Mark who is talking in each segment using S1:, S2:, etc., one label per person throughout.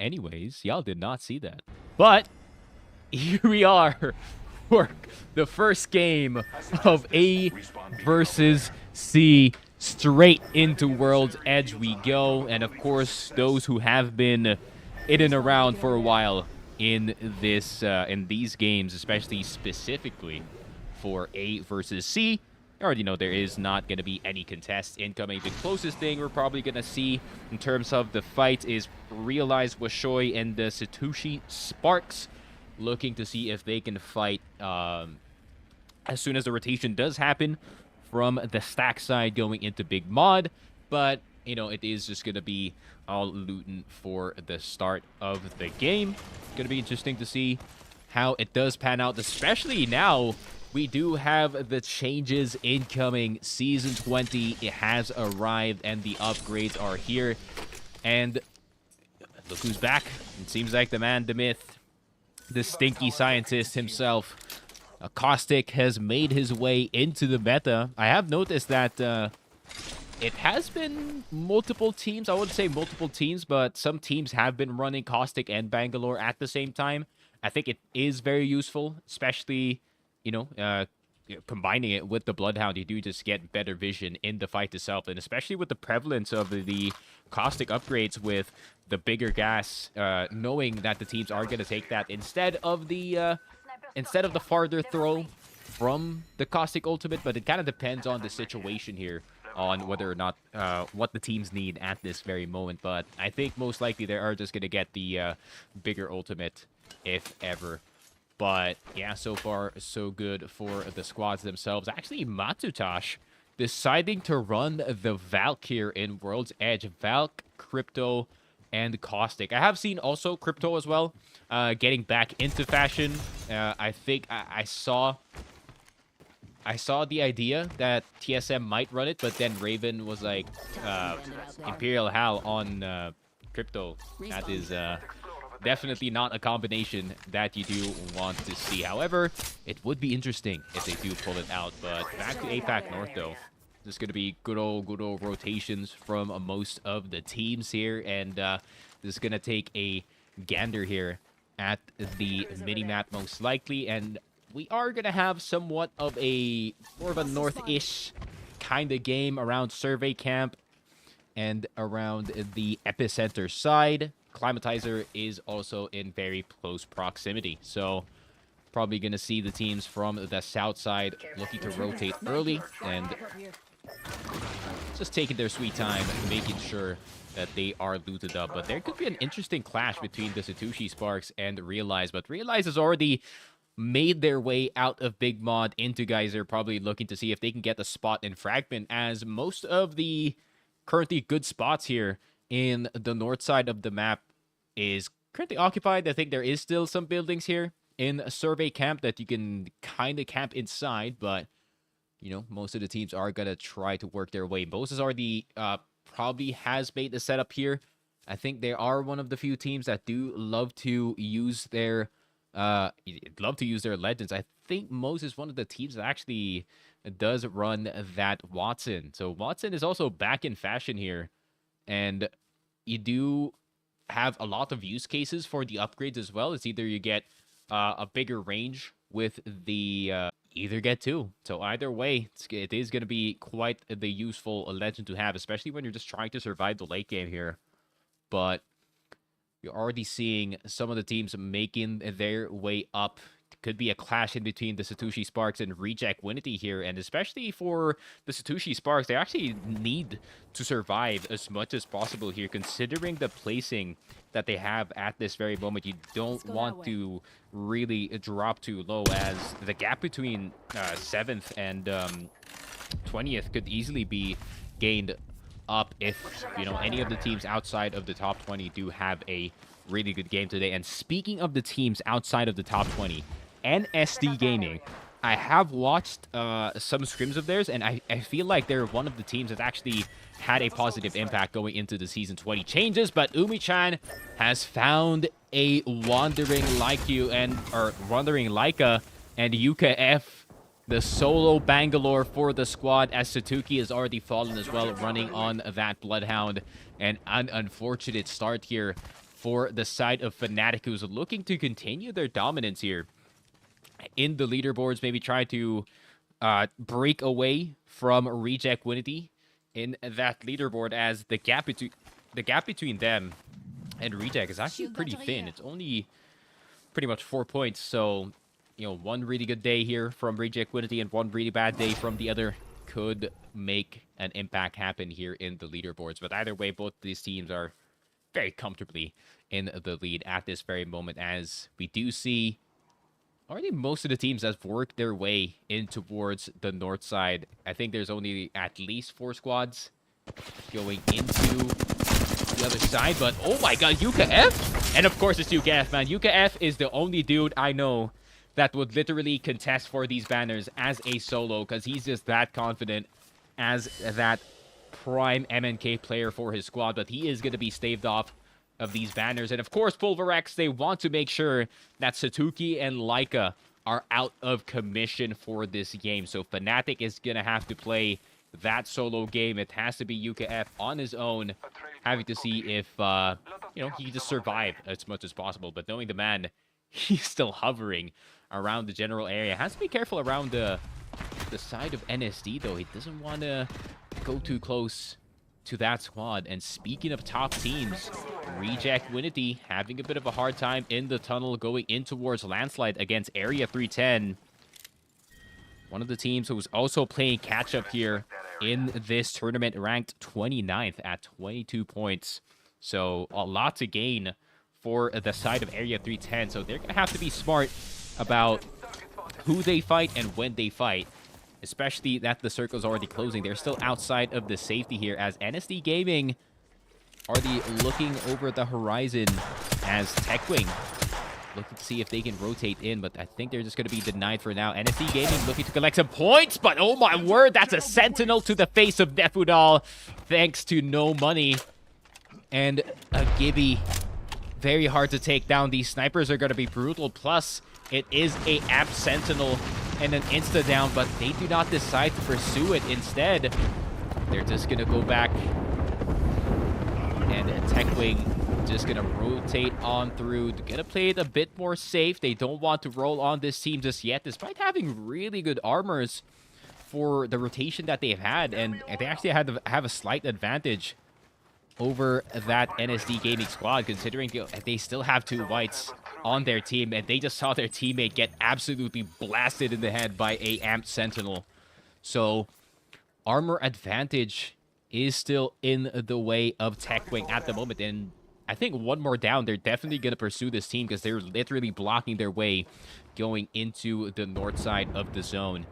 S1: anyways. Y'all did not see that. But here we are for the first game of A versus C. Straight into World's Edge we go. And of course, those who have been in and around for a while in these games, especially specifically for A versus C, you already know there is not going to be any contest incoming. The closest thing we're probably going to see in terms of the fight is Realize Washoy and the Satoshi Sparks, looking to see if they can fight as soon as the rotation does happen from the stack side going into Big Mod. But, you know, it is just going to be all looting for the start of the game. It's going to be interesting to see how it does pan out, especially now we do have the changes incoming. Season 20, it has arrived, and the upgrades are here. And look who's back. It seems like the man, the myth, the stinky scientist himself. Caustic has made his way into the meta. I have noticed that it has been multiple teams. I wouldn't say multiple teams, but some teams have been running Caustic and Bangalore at the same time. I think it is very useful, especially, you know, combining it with the Bloodhound. You do just get better vision in the fight itself, and especially with the prevalence of the Caustic upgrades with the bigger gas, knowing that the teams are going to take that instead of the farther throw from the Caustic ultimate. But it kind of depends on the situation here, on whether or not what the teams need at this very moment. But I think most likely they are just going to get the bigger ultimate, if ever. But yeah, so far so good for the squads themselves. Actually, Matsutosh deciding to run the Valk here in World's Edge. Valk, Crypto, and Caustic. I have seen also Crypto as well, getting back into fashion. I think I saw the idea that TSM might run it, but then Raven was like, Imperial Hal on Crypto. That is definitely not a combination that you do want to see. However, it would be interesting if they do pull it out. But back to APAC North, though. There's going to be good old rotations from most of the teams here. And this is going to take a gander here at the mini-map most likely. And we are going to have somewhat of more of a north-ish kind of game around Survey Camp and around the epicenter side. Climatizer is also in very close proximity. So probably going to see the teams from the south side looking to rotate early and just taking their sweet time, making sure that they are looted up. But there could be an interesting clash between the Satoshi Sparks and Realize. But Realize has already made their way out of Big Mod into Geyser, probably looking to see if they can get a spot in Fragment, as most of the currently good spots here in the north side of the map is currently occupied. I think there is still some buildings here in a Survey Camp that you can kind of camp inside, but you know, most of the teams are gonna try to work their way. Moses already probably has made the setup here. I think they are one of the few teams that do love to use their legends. I think Moses is one of the teams that actually does run that Watson. So Watson is also back in fashion here, and you do have a lot of use cases for the upgrades as well. It's either you get a bigger range with the either get two. So either way, it is going to be quite the useful legend to have, especially when you're just trying to survive the late game here. But you're already seeing some of the teams making their way up. Could be a clash in between the Satoshi Sparks and Reject Winity here. And especially for the Satoshi Sparks, they actually need to survive as much as possible here, considering the placing that they have at this very moment. You don't want to really drop too low, as the gap between 7th and 20th could easily be gained up if, you know, any of the teams outside of the top 20 do have a really good game today. And speaking of the teams outside of the top 20, NSD Gaming, I have watched some scrims of theirs, and I feel like they're one of the teams that actually had a positive impact going into the Season 20 changes. But Umi-chan has found a Wandering Lyca and Yuka F, the solo Bangalore for the squad, as Satuki has already fallen as well, running on that Bloodhound. And an unfortunate start here for the side of Fnatic, who's looking to continue their dominance here in the leaderboards, maybe try to break away from Reject Winity in that leaderboard, as the gap between them and Reject is actually pretty thin. It's only pretty much 4 points. So, you know, one really good day here from Reject Winity and one really bad day from the other could make an impact happen here in the leaderboards. But either way, both these teams are very comfortably in the lead at this very moment, as we do see already most of the teams have worked their way in towards the north side. I think there's only at least 4 squads going into the other side, but oh my god, Yuka F? And of course it's Yuka F, man. Yuka F is the only dude I know that would literally contest for these banners as a solo, because he's just that confident as that prime MNK player for his squad. But he is going to be staved off of these banners. And of course, Pulverex, they want to make sure that Satuki and Laika are out of commission for this game. So Fnatic is going to have to play that solo game. It has to be Yuka F on his own, having to see if, you know, he can just survive as much as possible. But knowing the man, he's still hovering around the general area. Has to be careful around the side of NSD, though. He doesn't want to go too close to that squad. And speaking of top teams, Reject Winity having a bit of a hard time in the tunnel going in towards Landslide against Area 310. One of the teams who's also playing catch-up here in this tournament, ranked 29th at 22 points. So a lot to gain for the side of Area 310. So they're going to have to be smart about who they fight and when they fight, especially that the circle's already closing. They're still outside of the safety here, as NSD Gaming already looking over the horizon, as Techwing looking to see if they can rotate in, but I think they're just going to be denied for now. NSD Gaming looking to collect some points, but oh my word, that's a Sentinel to the face of Nefudal, thanks to no money. And a Gibby, very hard to take down. These snipers are going to be brutal, plus it is a Amp Sentinel and an insta down, but they do not decide to pursue it. Instead, they're just going to go back, and Techwing just going to rotate on through. They're going to play it a bit more safe. They don't want to roll on this team just yet, despite having really good armors for the rotation that they've had, and they actually have a slight advantage over that NSD Gaming squad, considering they still have 2 whites on their team, and they just saw their teammate get absolutely blasted in the head by a Amp Sentinel. So armor advantage is still in the way of Techwing at the moment, and I think one more down, they're definitely going to pursue this team, because they're literally blocking their way going into the north side of the zone.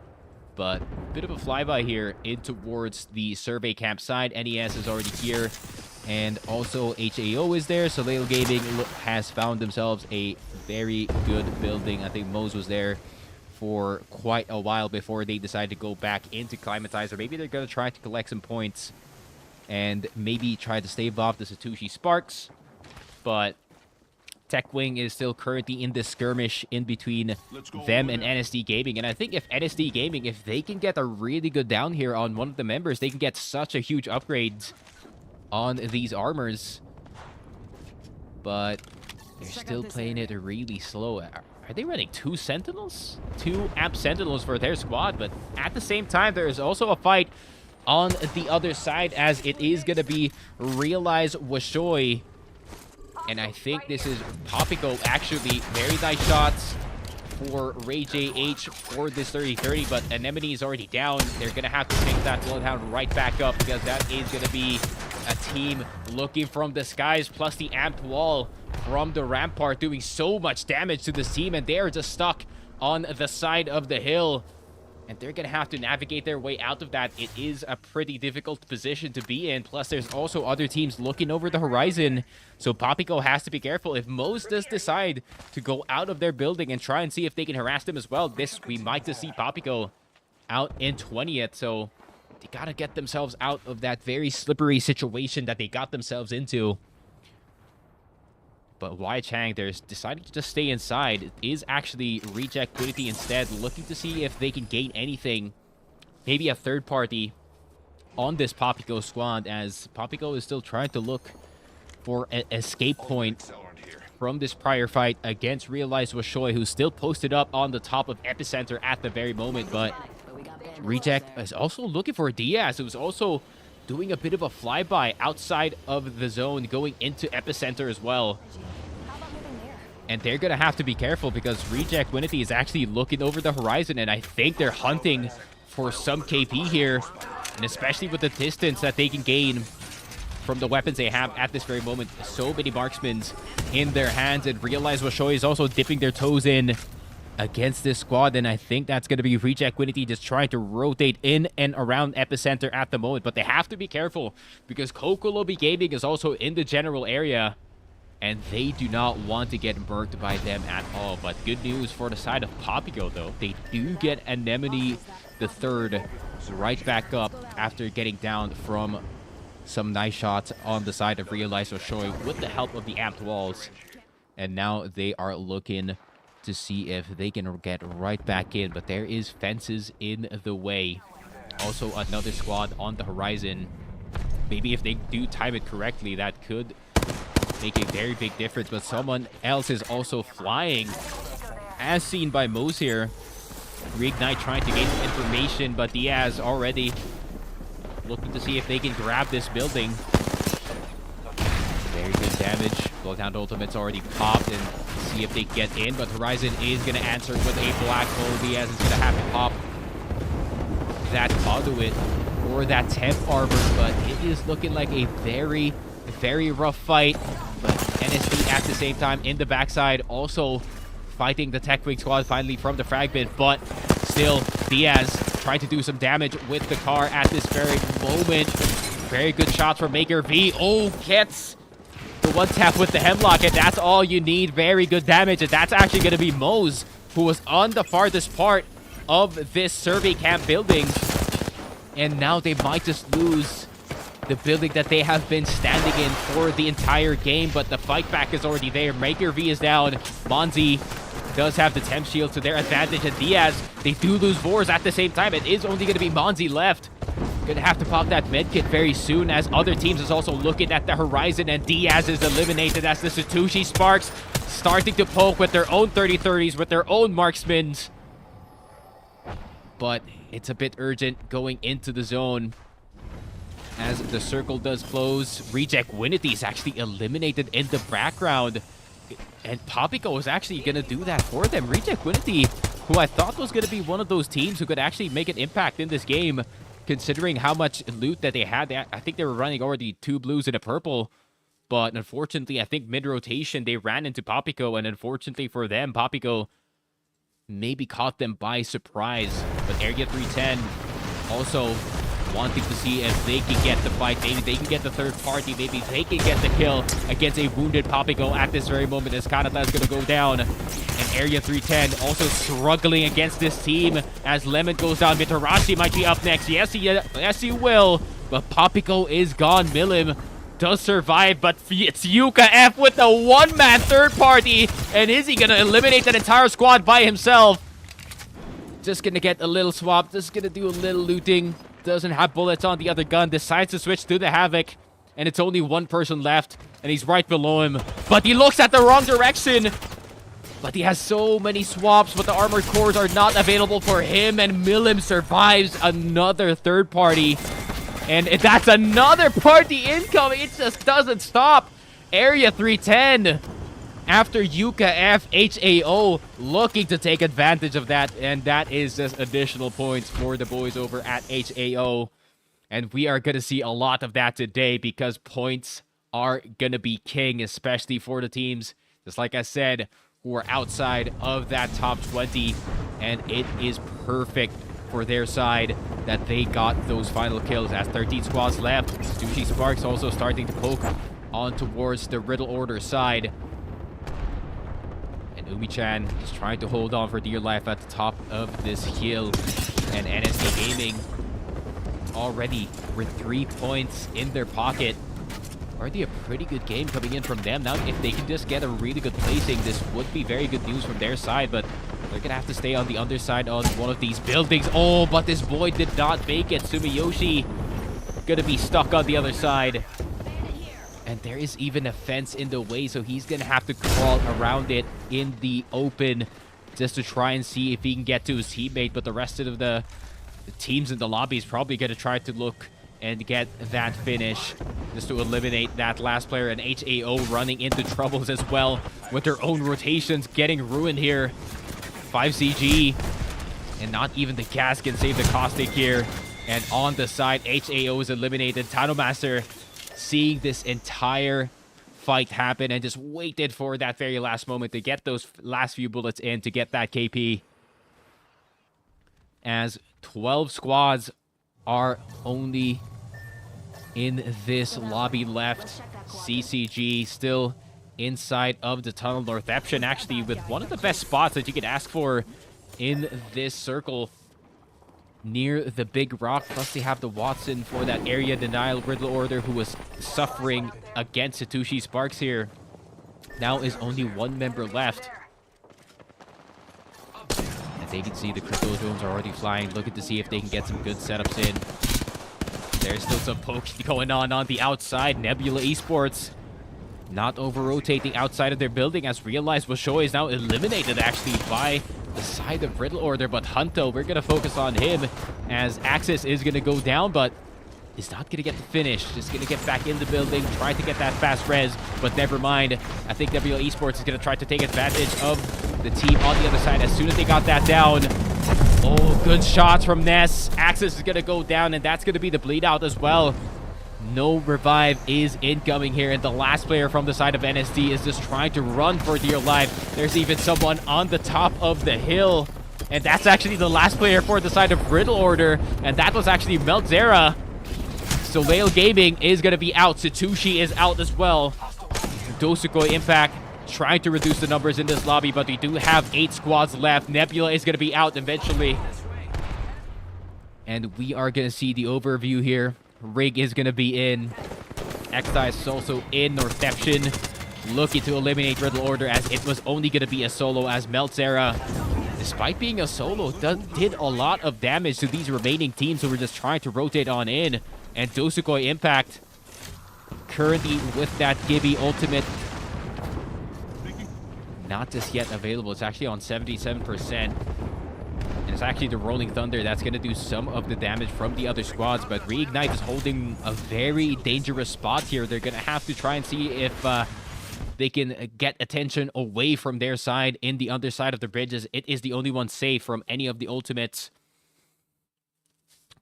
S1: But a bit of a flyby here in towards the survey camp side. NES is already here, and also HAO is there. So Lale Gaming has found themselves a very good building. I think Mose was there for quite a while before they decided to go back into Climatizer. Maybe they're going to try to collect some points and maybe try to stave off the Satoshi Sparks. But Techwing is still currently in this skirmish in between them and NSD Gaming. And I think if NSD Gaming, if they can get a really good down here on one of the members, they can get such a huge upgrade on these armors. But they're still playing it really slow. Are they running 2 Sentinels? 2 Amp Sentinels for their squad. But at the same time, there is also a fight on the other side, as it is going to be Realize Washoy. And I think this is Popico, actually. Very nice shots for Ray JH for this 30-30, but Anemone is already down. They're going to have to pick that Bloodhound right back up, because that is going to be a team looking from the skies, plus the amped wall from the Rampart doing so much damage to this team, and they are just stuck on the side of the hill. And they're going to have to navigate their way out of that. It is a pretty difficult position to be in. Plus, there's also other teams looking over the horizon. So Popico has to be careful. If Mose does decide to go out of their building and try and see if they can harass them as well, we might just see Popico out in 20th. So they got to get themselves out of that very slippery situation that they got themselves into. But Wai Chang, they're deciding to just stay inside. It is actually Reject Winity instead, looking to see if they can gain anything. Maybe a third party on this Popico squad, as Popico is still trying to look for an escape point from this prior fight against Realize Washoy, who's still posted up on the top of Epicenter at the very moment. But Reject is also looking for Diaz, who's also doing a bit of a flyby outside of the zone, going into Epicenter as well. And they're going to have to be careful because Reject Winity is actually looking over the horizon, and I think they're hunting for some KP here, and especially with the distance that they can gain from the weapons they have at this very moment. So many marksmen in their hands, and Realize Washoy is also dipping their toes in against this squad, and I think that's going to be Reject Winity just trying to rotate in and around Epicenter at the moment. But they have to be careful because Kokolobi Gaming is also in the general area, and they do not want to get murked by them at all. But good news for the side of Papigo, though. They do get Anemone the third right back up after getting down from some nice shots on the side of Realize Washoy with the help of the amped walls. And now they are looking to see if they can get right back in. But there is fences in the way. Also another squad on the horizon. Maybe if they do time it correctly, that could make a very big difference. But someone else is also flying, as seen by Moze here. Reignite trying to gain some information, but Diaz already looking to see if they can grab this building. Very good damage. Bloodhound ultimate's already popped, and see if they get in, but Horizon is going to answer with a black hole. Diaz is going to have to pop that conduit or that temp armor, but it is looking like a very, very rough fight. But NSD at the same time in the backside also fighting the Tech Wing squad finally from the fragment, but still Diaz trying to do some damage with the car at this very moment. Very good shots from Maker V. Oh, gets the one tap with the Hemlock, and that's all you need. Very good damage, and that's actually going to be Moze, who was on the farthest part of this survey camp building. And now they might just lose the building that they have been standing in for the entire game, but the fight back is already there. Maker V is down. Monzi does have the temp shield to their advantage, and Diaz, they do lose Vors at the same time. It is only going to be Monzi left. Gonna have to pop that medkit very soon, as other teams is also looking at the horizon, and Diaz is eliminated as the Satoshi Sparks starting to poke with their own 30-30s, with their own marksmen. But it's a bit urgent going into the zone as the circle does close. Reject Winity is actually eliminated in the background, and Papico is actually going to do that for them. Reject Winity, who I thought was going to be one of those teams who could actually make an impact in this game, considering how much loot that they had. I think they were running already 2 blues and a purple, but unfortunately, I think mid-rotation, they ran into Papico, and unfortunately for them, Papico maybe caught them by surprise. But Area 310 also wanting to see if they can get the fight. Maybe they can get the third party. Maybe they can get the kill against a wounded Papico at this very moment, as Kanata is going to go down. And Area 310 also struggling against this team as Lemon goes down. Mitarashi might be up next. Yes, he will. But Papico is gone. Milim does survive, but it's Yuka F with the one-man third party. And is he going to eliminate that entire squad by himself? Just going to get a little swap. Just going to do a little looting. Doesn't have bullets on the other gun. Decides to switch to the Havoc. And it's only one person left. And he's right below him. But he looks at the wrong direction. But he has so many swaps, but the armored cores are not available for him. And Milim survives another third party. And that's another party incoming. It just doesn't stop. Area 310. After Yuka F, HAO looking to take advantage of that. And that is just additional points for the boys over at HAO. And we are going to see a lot of that today, because points are going to be king, especially for the teams, just like I said, who are outside of that top 20. And it is perfect for their side that they got those final kills, as 13 squads left. Sushi Sparks also starting to poke on towards the Riddle Order side. And Umi-chan is trying to hold on for dear life at the top of this hill. And NSD Gaming already with 3 points in their pocket. Already a pretty good game coming in from them. Now, if they can just get a really good placing, this would be very good news from their side. But they're going to have to stay on the underside of one of these buildings. Oh, but this boy did not make it. Sumiyoshi going to be stuck on the other side. And there is even a fence in the way, so he's going to have to crawl around it in the open just to try and see if he can get to his teammate. But the rest of the teams in the lobby is probably going to try to look and get that finish just to eliminate that last player. And HAO running into troubles as well with their own rotations getting ruined here. 5 CG, and not even the gas can save the Caustic here. And on the side, HAO is eliminated. Tanomaster seeing this entire fight happen and just waited for that very last moment to get those last few bullets in to get that KP. As 12 squads are only in this lobby left. CCG still inside of the tunnel. Northeption actually with one of the best spots that you could ask for in this circle near the big rock. Plus they have the Watson for that area denial. Riddle Order, who was suffering against Satoshi Sparks here, now is only one member left. And they can see the crypto drones are already flying, looking to see if they can get some good setups in. There's still some poking going on the outside. Nebula Esports not over-rotating outside of their building, as realized Washoe is now eliminated actually by the side of Riddle Order. But Hunto, we're going to focus on him as Axis is going to go down, but is not going to get the finish. Just going to get back in the building, try to get that fast res, but never mind. I think Nebula Esports is going to try to take advantage of the team on the other side as soon as they got that down. Oh, good shots from Ness. Axis is going to go down, and that's going to be the bleed out as well. No revive is incoming here, and the last player from the side of NSD is just trying to run for dear life. There's even someone on the top of the hill, and that's actually the last player for the side of Riddle Order, and that was actually Meltzera. So Lail Gaming is going to be out. Satoshi is out as well. Dosukoi Impact trying to reduce the numbers in this lobby, but we do have 8 squads left. Nebula is going to be out eventually. And we are going to see the overview here. Rig is going to be in. X-Dice is also in. Northeption looking to eliminate Riddle Order, as it was only going to be a solo, as Meltzera, despite being a solo, did a lot of damage to these remaining teams who were just trying to rotate on in. And Dosukoi Impact currently with that Gibby ultimate not just yet available. It's actually on 77%. And it's actually the Rolling Thunder that's going to do some of the damage from the other squads. But Reignite is holding a very dangerous spot here. They're going to have to try and see if they can get attention away from their side in the underside of the bridges. It is the only one safe from any of the ultimates.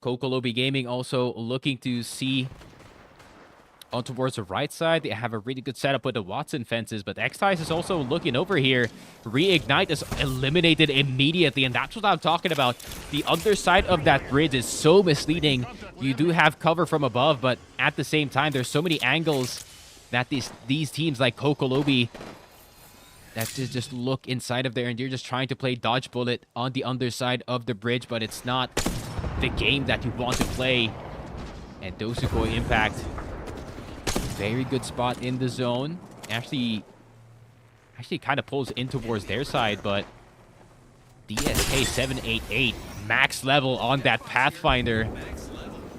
S1: Kokolobi Gaming also looking to see on towards the right side. They have a really good setup with the Watson fences, but X-Dice is also looking over here. Reignite is eliminated immediately, and that's what I'm talking about. The underside of that bridge is so misleading. You do have cover from above, but at the same time, there's so many angles that these teams like Kokolobi that just look inside of there, and you're just trying to play dodge bullet on the underside of the bridge, but it's not the game that you want to play. And Dosukoi Impact, very good spot in the zone. Actually kind of pulls in towards their side, but DSK 788 max level on that Pathfinder.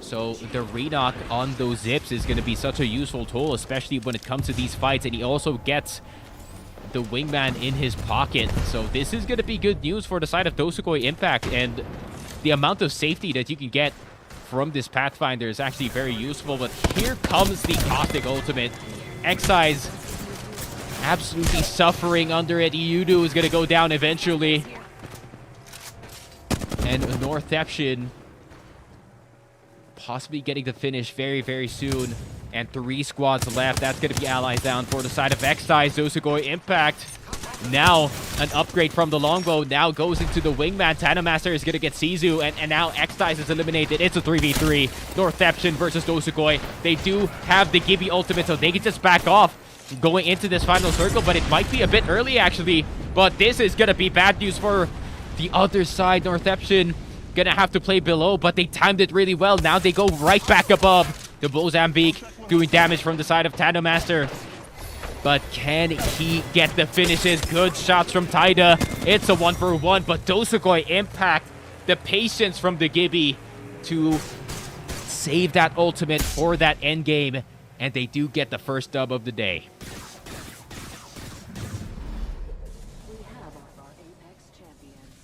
S1: So the reknock on those zips is going to be such a useful tool, especially when it comes to these fights. And he also gets the wingman in his pocket. So this is going to be good news for the side of Dosukoi Impact, and the amount of safety that you can get from this Pathfinder is actually very useful. But here comes the Caustic ultimate. X-Size absolutely suffering under it. Iudu is going to go down eventually. And Northeption possibly getting the finish very, very soon. And 3 squads left. That's going to be allies down for the side of X-Size. Dosukoi Impact. Now, an upgrade from the longbow now goes into the wingman. Tanomaster is going to get Sizu, and now X-Dice is eliminated. It's a 3v3. Northeption versus Dosukoi. They do have the Gibby ultimate, so they can just back off going into this final circle, but it might be a bit early, actually. But this is going to be bad news for the other side. Northeption going to have to play below, but they timed it really well. Now they go right back above. The Mozambique doing damage from the side of Tanomaster. But can he get the finishes? Good shots from Taida. It's a 1-for-1, but Dosukoi Impact, the patience from the Gibby to save that ultimate for that endgame. and they do get the first dub of the day.
S2: We have one of our Apex champions.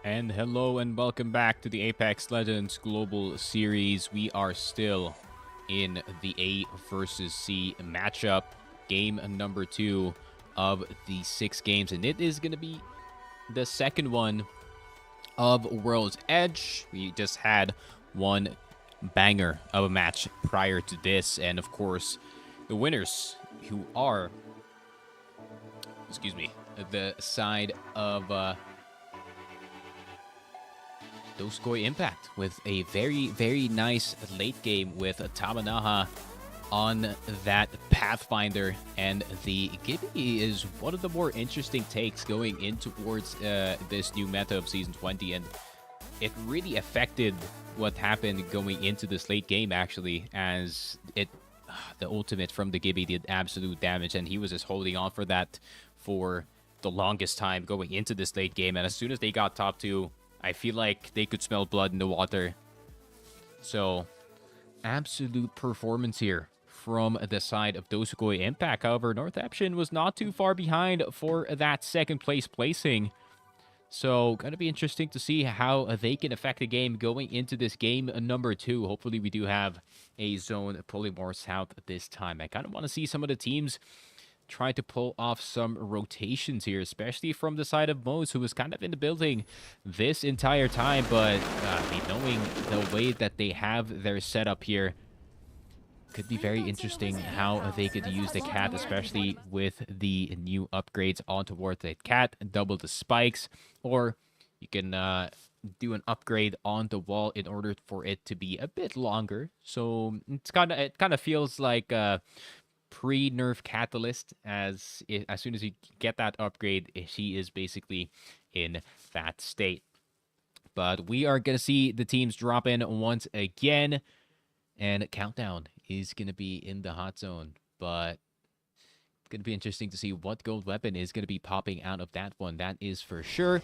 S1: And hello and welcome back to the Apex Legends Global Series. We are still in the A versus C matchup, game number 2 of the 6 games, and it is going to be the second one of World's Edge. We just had one banger of a match prior to this, and of course, the winners who are, the side of Doskoi Impact with a very, very nice late game with Tamanaha on that Pathfinder, and the Gibby is one of the more interesting takes going in towards this new meta of Season 20, and it really affected what happened going into this late game, actually, as the ultimate from the Gibby did absolute damage, and he was just holding on for that for the longest time going into this late game, and as soon as they got top 2, I feel like they could smell blood in the water. So, absolute performance here from the side of Doskoi Impact. However, Northampton was not too far behind for that second place placing. So, going to be interesting to see how they can affect the game going into this game number 2. Hopefully, we do have a zone pulling more south this time. I kind of want to see some of the teams try to pull off some rotations here, especially from the side of Mose, who was kind of in the building this entire time, but knowing the way that they have their setup here, could be very interesting how they could use the cat, especially with the new upgrades on towards the cat, double the spikes, or you can do an upgrade on the wall in order for it to be a bit longer. So it kind of feels like pre-nerf catalyst, as soon as you get that upgrade, she is basically in that state. But we are going to see the teams drop in once again, and Countdown is going to be in the hot zone. But it's going to be interesting to see what gold weapon is going to be popping out of that one, that is for sure.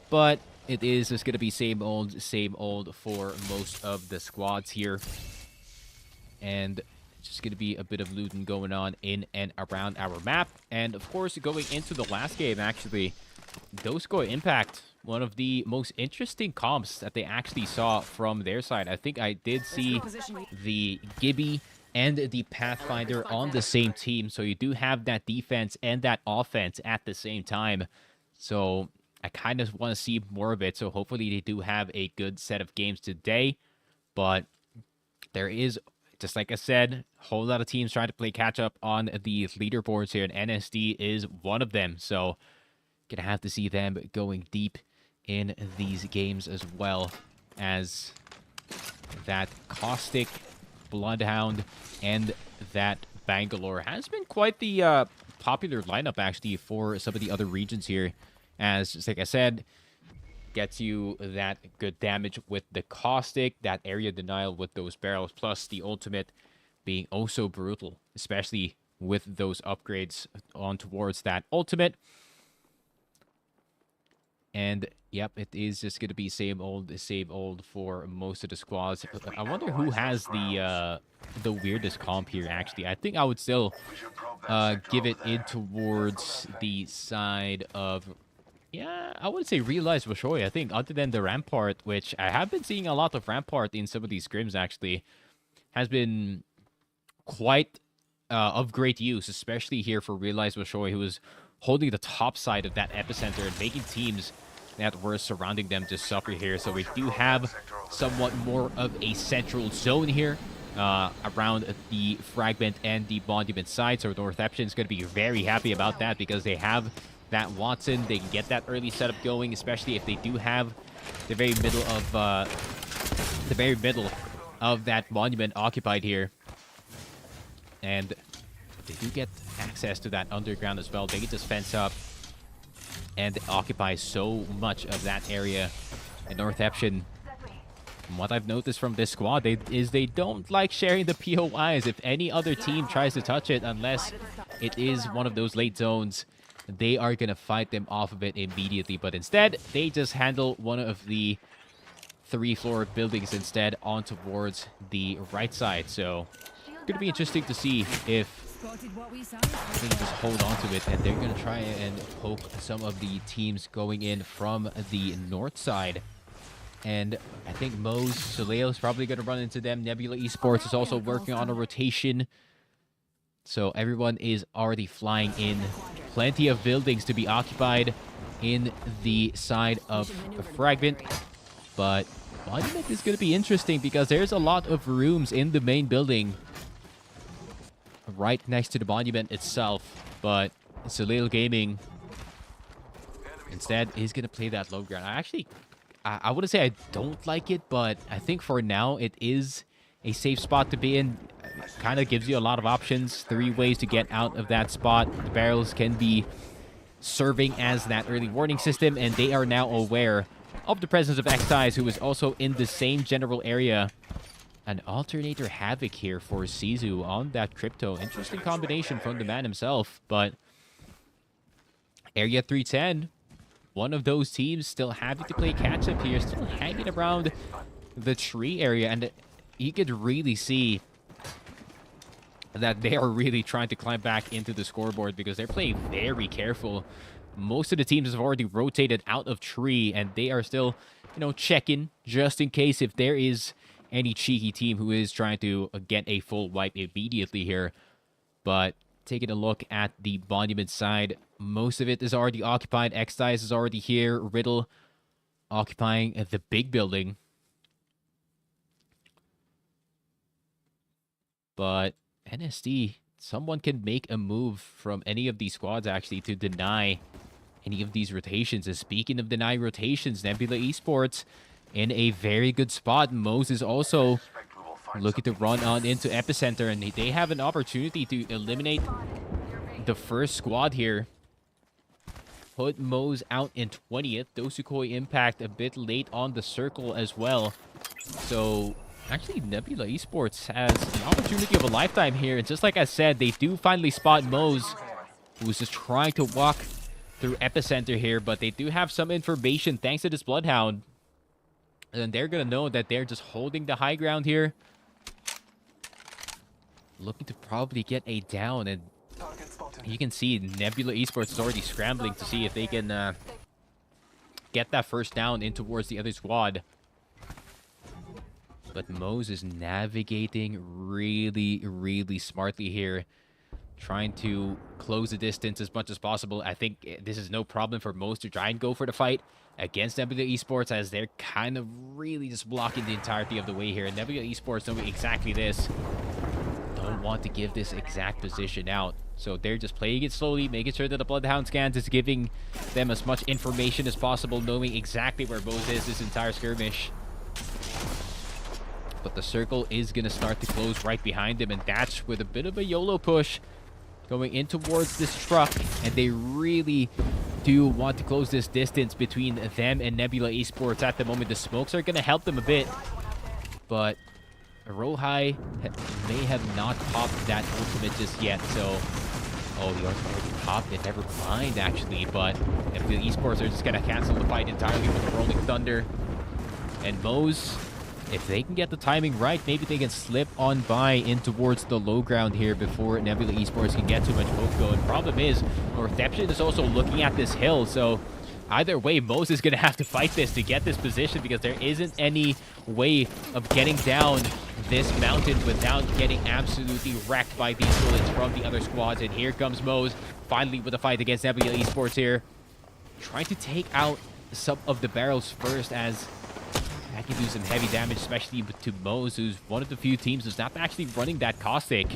S1: But it is just going to be same old for most of the squads here. And just going to be a bit of looting going on in and around our map. And of course, going into the last game, actually, Doskoi Impact, one of the most interesting comps that they actually saw from their side. I think I did see the Gibby and the Pathfinder on the same team. So you do have that defense and that offense at the same time. So I kind of want to see more of it. So hopefully they do have a good set of games today. But there is, just like I said, a whole lot of teams trying to play catch-up on the leaderboards here, and NSD is one of them. So, gonna have to see them going deep in these games as well, as that Caustic, Bloodhound, and that Bangalore has been quite the popular lineup, actually, for some of the other regions here. As, just like I said, gets you that good damage with the Caustic, that area denial with those barrels, plus the ultimate being also brutal, especially with those upgrades on towards that ultimate. And yep, it is just going to be same old for most of the squads. I wonder who has the weirdest comp here, actually. I think I would still give it in towards the side of, yeah, I wouldn't say Realize Washoy. I think other than the Rampart, which I have been seeing a lot of Rampart in some of these scrims, actually, has been quite of great use, especially here for Realize Washoy, who is holding the top side of that epicenter and making teams that were surrounding them to suffer here. So we do have somewhat more of a central zone here around the Fragment and the Monument side. So Northampton is going to be very happy about that because they have that Watson. They can get that early setup going, especially if they do have the very middle of that Monument occupied here. And they do get access to that underground as well. They can just fence up and occupy so much of that area. And Northampton, from what I've noticed from this squad, they don't like sharing the POIs. If any other team tries to touch it, unless it is one of those late zones, they are going to fight them off of it immediately. But instead, they just handle one of the 3-floor buildings instead on towards the right side. So it's going to be interesting to see if they can just hold on to it, and they're going to try and poke some of the teams going in from the north side. And I think Mo's Soleil is probably going to run into them. Nebula Esports is also working on a rotation. So everyone is already flying in. Plenty of buildings to be occupied in the side of the Fragment. But Monument is going to be interesting because there's a lot of rooms in the main building right next to the Monument itself. But Soleil Gaming instead is going to play that low ground. I wouldn't say I don't like it, but I think for now it is a safe spot to be in. Kind of gives you a lot of options. 3 ways to get out of that spot. The barrels can be serving as that early warning system, and they are now aware of the presence of X-Ties, who is also in the same general area. An Alternator Havoc here for Sizu on that Crypto. Interesting combination from the man himself, but Area 310, one of those teams still having to play catch-up here, still hanging around the tree area, and you could really see that they are really trying to climb back into the scoreboard because they're playing very careful. Most of the teams have already rotated out of tree, and they are still, checking just in case if there is any cheeky team who is trying to get a full wipe immediately here. But taking a look at the Monument side, most of it is already occupied. X-Dice is already here. Riddle occupying the big building. But NSD, someone can make a move from any of these squads actually to deny any of these rotations. And speaking of denying rotations, Nebula Esports in a very good spot. Mose is also looking to run on into Epicenter, and they have an opportunity to eliminate the first squad here. Put Mose out in 20th. Dosukoi Impact a bit late on the circle as well. So actually, Nebula Esports has an opportunity of a lifetime here. And just like I said, they do finally spot Mose, who's just trying to walk through Epicenter here. But they do have some information thanks to this Bloodhound. And they're going to know that they're just holding the high ground here. Looking to probably get a down. And you can see Nebula Esports is already scrambling to see if they can get that first down in towards the other squad. But Mose is navigating really, really smartly here. Trying to close the distance as much as possible. I think this is no problem for Mose to try and go for the fight against Nebula Esports, as they're kind of really just blocking the entirety of the way here. And Nebula Esports know exactly this. Don't want to give this exact position out. So they're just playing it slowly, making sure that the Bloodhound scans is giving them as much information as possible, knowing exactly where Mose is this entire skirmish. But the circle is going to start to close right behind him, and that's with a bit of a YOLO push going in towards this truck. And they really do want to close this distance between them and Nebula Esports at the moment. The smokes are going to help them a bit, but Rohai may have not popped that ultimate just yet. So, oh, the ultimate already popped it. Never mind, actually. But Nebula Esports are just going to cancel the fight entirely with the Rolling Thunder. And Mose, if they can get the timing right, maybe they can slip on by in towards the low ground here before Nebula Esports can get too much poke going. Problem is, Northampton is also looking at this hill, so either way, Mose is going to have to fight this to get this position, because there isn't any way of getting down this mountain without getting absolutely wrecked by these bullets from the other squads. And here comes Mose, finally with a fight against Nebula Esports here. Trying to take out some of the barrels first, as That can do some heavy damage, especially to Moze, who's one of the few teams who's not actually running that Caustic.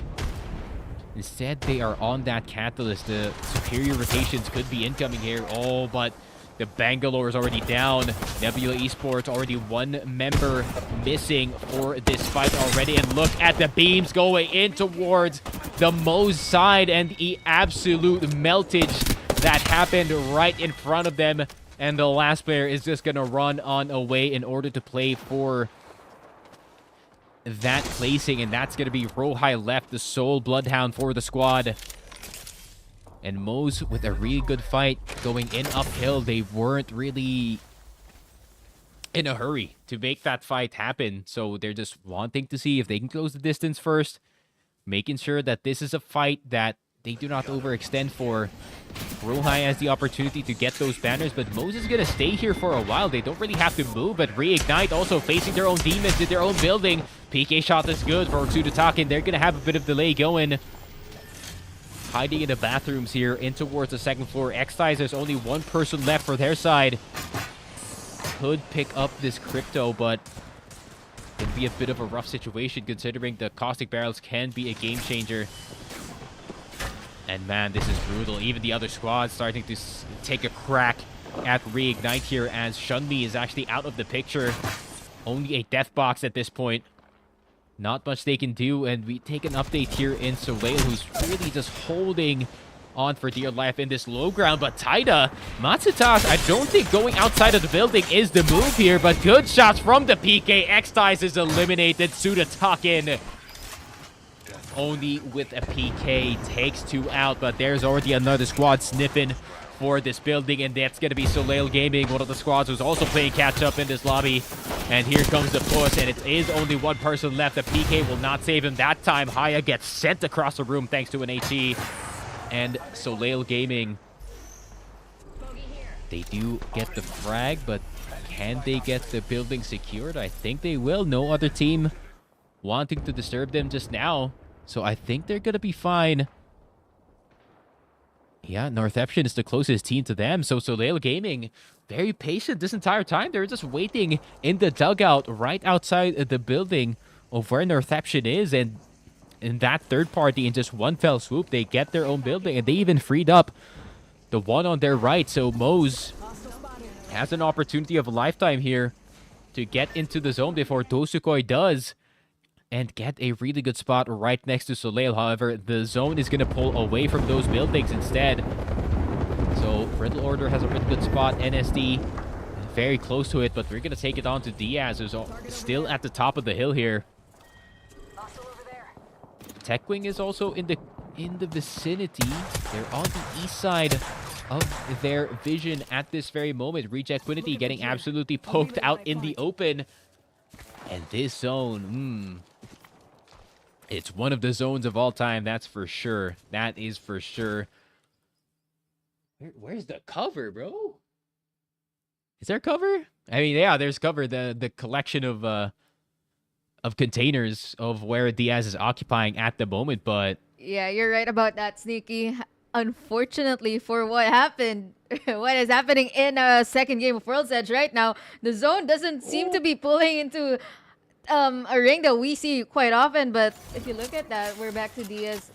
S1: Instead, they are on that Catalyst. The superior rotations could be incoming here. Oh, but the Bangalore is already down. Nebula Esports already one member missing for this fight already. And look at the beams going in towards the Moze side and the absolute meltage that happened right in front of them. And the last player is just going to run on away in order to play for that placing, and that's going to be Rohai left, the sole Bloodhound for the squad. And Moze with a really good fight going in uphill. They weren't really in a hurry to make that fight happen, so they're just wanting to see if they can close the distance first, making sure that this is a fight that they do not overextend for. Rohai has the opportunity to get those banners, but Moze is going to stay here for a while. They don't really have to move, but Reignite also facing their own demons in their own building. PK shot is good for Sudatakin. They're going to have a bit of delay going. Hiding in the bathrooms here in towards the second floor. X-Ties, there's only one person left for their side. Could pick up this crypto, but it'd be a bit of a rough situation considering the Caustic Barrels can be a game changer. And man, this is brutal. Even the other squad starting to take a crack at Reignite here as Shunmi is actually out of the picture. Only a death box at this point. Not much they can do, and we take an update here in Soleil, who's really just holding on for dear life in this low ground. But Taida, Matsutas, I don't think going outside of the building is the move here, but good shots from the PK. X-Ties is eliminated. Sudatakin only with a PK takes 2 out, but there's already another squad sniffing for this building, and that's going to be Soleil Gaming, one of the squads who's also playing catch-up in this lobby. And here comes the push, and it is only one person left. The PK will not save him that time. Haya gets sent across the room thanks to an HE. And Soleil Gaming, they do get the frag, but can they get the building secured? I think they will. No other team wanting to disturb them just now. So I think they're going to be fine. Yeah, Northeption is the closest team to them. So Soleil Gaming, very patient this entire time. They're just waiting in the dugout right outside the building of where Northeption is. And in that third party, in just one fell swoop, they get their own building. And they even freed up the one on their right. So Moze has an opportunity of a lifetime here to get into the zone before Dosukoi does. And get a really good spot right next to Soleil. However, the zone is going to pull away from those buildings instead. So, Riddle Order has a really good spot. NSD very close to it, but we're going to take it on to Diaz, who's still at the top of the hill here. Techwing is also in the vicinity. They're on the east side of their vision at this very moment. Reject Quinity getting absolutely poked out in the open. And this zone, it's one of the zones of all time, that's for sure. That is for sure. Where's the cover, bro? Is there cover? I mean, yeah, there's cover. The collection of containers of where Diaz is occupying at the moment, but
S3: yeah, you're right about that, Sneaky. Unfortunately for what happened, what is happening in a second game of World's Edge right now, the zone doesn't seem to be pulling into a ring that we see quite often. But if you look at that, we're back to Diaz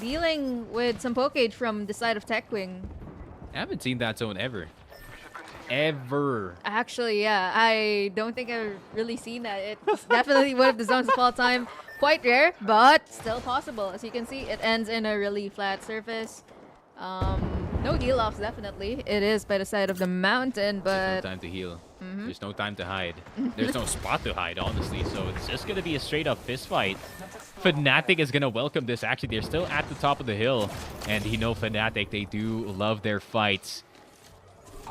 S3: dealing with some pokeage from the side of Techwing.
S1: I haven't seen that zone ever. Ever.
S3: Actually, yeah, I don't think I've really seen that. It's definitely one of the zones of all time. Quite rare, but still possible. As you can see, it ends in a really flat surface. No heal offs, definitely. It is by the side of the mountain, but
S1: there's no time to heal. There's no time to hide. There's no spot to hide, honestly. So it's just gonna be a straight up fist fight. Fnatic is gonna welcome this. Actually, they're still at the top of the hill, and you know Fnatic, they do love their fights.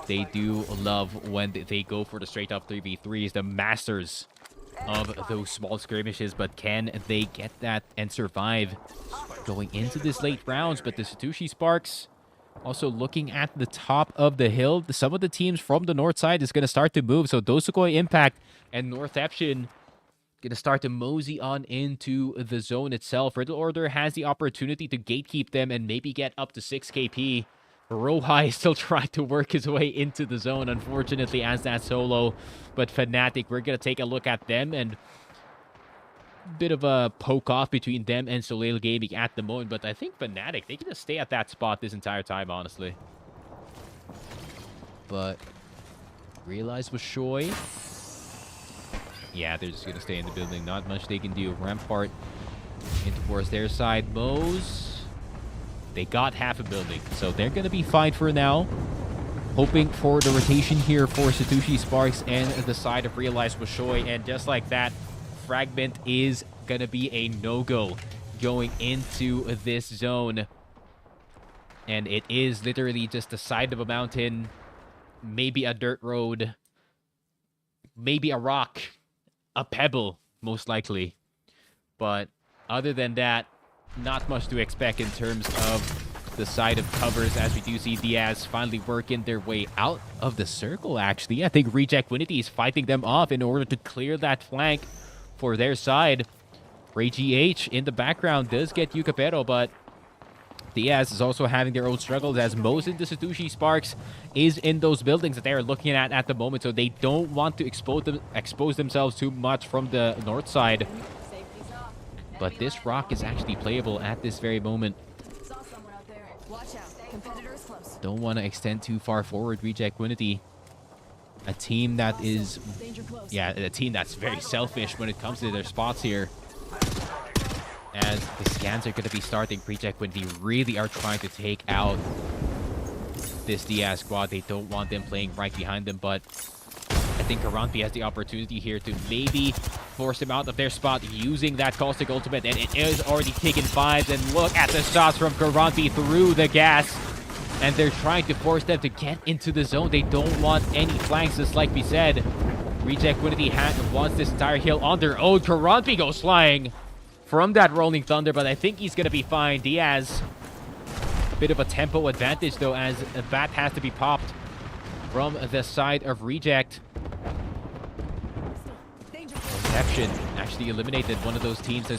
S1: They do love when they go for the straight up 3v3s, the masters of those small skirmishes. But can they get that and survive going into this late rounds? But the Satoshi Sparks also looking at the top of the hill. Some of the teams from the north side is going to start to move. So Dosukoi Impact and Northeption going to start to mosey on into the zone itself. Riddle Order has the opportunity to gatekeep them and maybe get up to 6 KP. Rohai is still trying to work his way into the zone, unfortunately, as that solo. But Fnatic, we're going to take a look at them, and bit of a poke off between them and Soleil Gaming at the moment. But I think Fnatic, they can just stay at that spot this entire time, honestly. But Realize with Shoy. Yeah, they're just going to stay in the building. Not much they can do. Rampart in towards their side. Moze. They got half a building, so they're going to be fine for now. Hoping for the rotation here for Satoshi Sparks and the side of Realize with Shoy. And just like that, Fragment is going to be a no-go going into this zone. And it is literally just the side of a mountain, maybe a dirt road, maybe a rock, a pebble, most likely. But other than that, not much to expect in terms of the side of covers, as we do see Diaz finally working their way out of the circle, actually. I think Reject Winity is fighting them off in order to clear that flank for their side. Ray GH in the background does get Yukapero, but Diaz is also having their own struggles as most of the Satoshi Sparks is in those buildings that they are looking at the moment, so they don't want to expose themselves too much from the north side. But this rock is actually playable at this very moment. Don't want to extend too far forward. Reject Winity, a team that is, yeah, a team that's very selfish when it comes to their spots here. As the scans are going to be starting, Reject Winity really are trying to take out this Diaz squad. They don't want them playing right behind them, but I think Karanpi has the opportunity here to maybe force them out of their spot using that caustic ultimate, and it is already taking fives. And look at the shots from Karanpi through the gas, and they're trying to force them to get into the zone. They don't want any flanks, just like we said. Reject Winity wants this entire hill on their own. Karanpi goes flying from that Rolling Thunder, but I think he's going to be fine. Diaz, a bit of a tempo advantage, though, as that has to be popped from the side of Reject. Perception actually eliminated one of those teams as